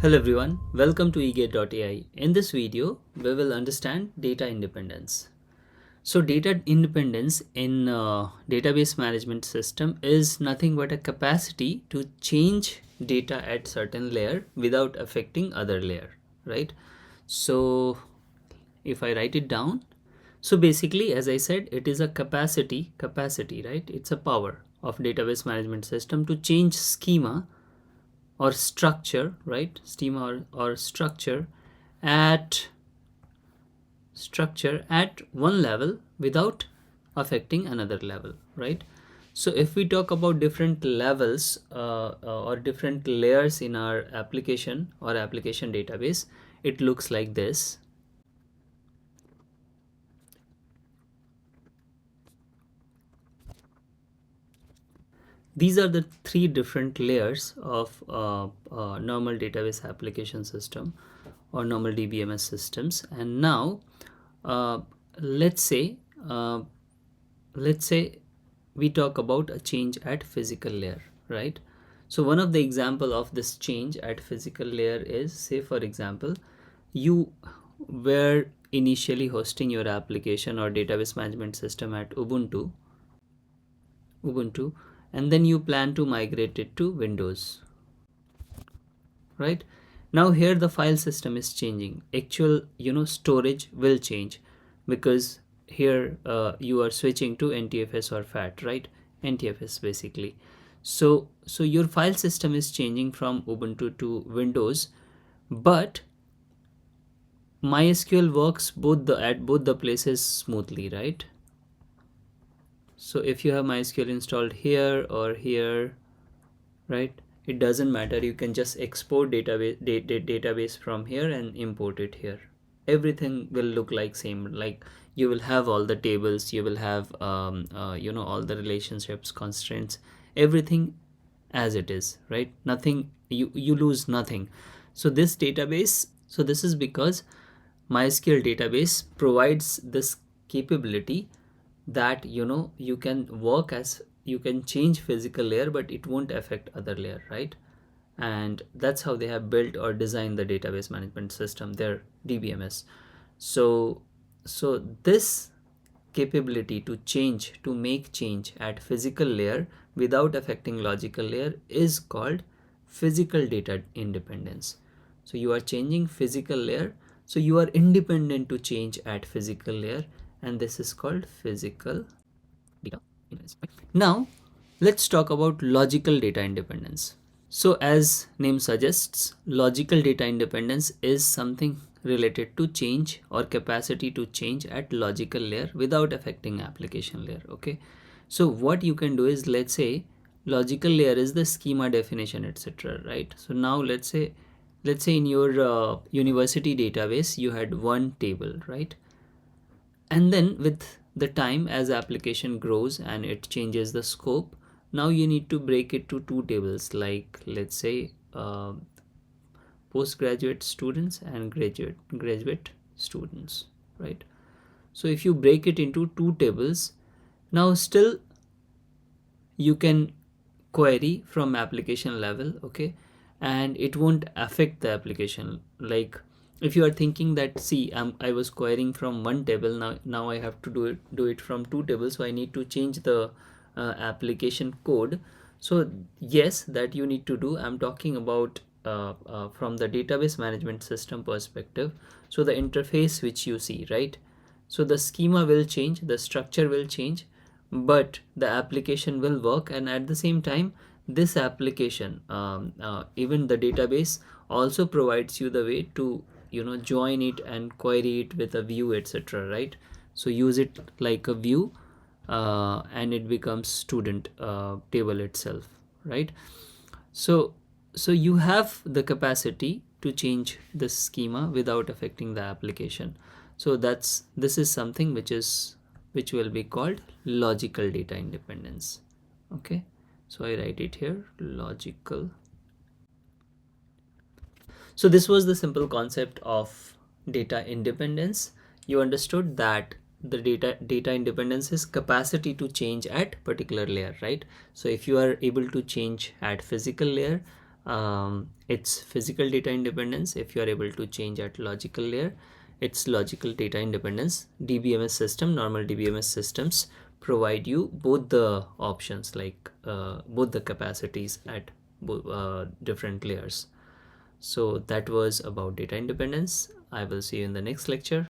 Hello everyone, welcome to egate.ai. In this video, we will understand data independence. So data independence in database management system is nothing but a capacity to change data at certain layer without affecting other layer, right? So if I write it down, so basically, as I said, it is a capacity, right? It's a power of database management system to change schema or structure, right? Schema or structure at one level without affecting another level, right? So if we talk about different levels or different layers in our application or application database, it looks like this. These are the three different layers of normal database application system or normal DBMS systems. And now uh, let's say uh, let's say we talk about a change at physical layer, right? So one of the example of this change at physical layer is, say for example, you were initially hosting your application or database management system at Ubuntu, and then you plan to migrate it to Windows, right? Now here the file system is changing. Actual, storage will change because here you are switching to NTFS or FAT, right? NTFS basically. So your file system is changing from Ubuntu to Windows, but MySQL works at both the places smoothly, right? So if you have MySQL installed here or here, right, it doesn't matter. You can just export database from here and import it here. Everything will look like same. Like you will have all the tables, you will have all the relationships, constraints, everything as it is, right? Nothing, you lose nothing. So this is because MySQL database provides this capability that you can change physical layer, but it won't affect other layer, right? And that's how they have built or designed the database management system, their DBMS. So this capability to make change at physical layer without affecting logical layer is called physical data independence. So you are changing physical layer, so you are independent to change at physical layer, and this is called physical data independence. Now let's talk about logical data independence. So as name suggests, logical data independence is something related to change or capacity to change at logical layer without affecting application layer. Okay, so what you can do is, let's say logical layer is the schema definition, etc., right? So now let's say in your university database you had one table, right? And then with the time, as application grows and it changes the scope, now you need to break it to two tables, like let's say postgraduate students and graduate students, right? So if you break it into two tables, now still you can query from application level, okay, and it won't affect the application. Like if you are thinking that, see, I was querying from one table, now I have to do it from two tables, so I need to change the application code. So yes, that you need to do. I'm talking about from the database management system perspective. So the interface which you see, right? So the schema will change, the structure will change, but the application will work. And at the same time, this application, even the database also provides you the way to join it and query it with a view, etc., right? So use it like a view, and it becomes student table itself, right? So you have the capacity to change the schema without affecting the application. So this is something which will be called logical data independence. Okay, so I write it here, logical. So this was the simple concept of data independence. You understood that the data independence is capacity to change at particular layer, right? So if you are able to change at physical layer, It's physical data independence. If you are able to change at logical layer, it's logical data independence. DBMS system, normal DBMS systems provide you both the options, like both the capacities at different layers. So that was about data independence. I will see you in the next lecture.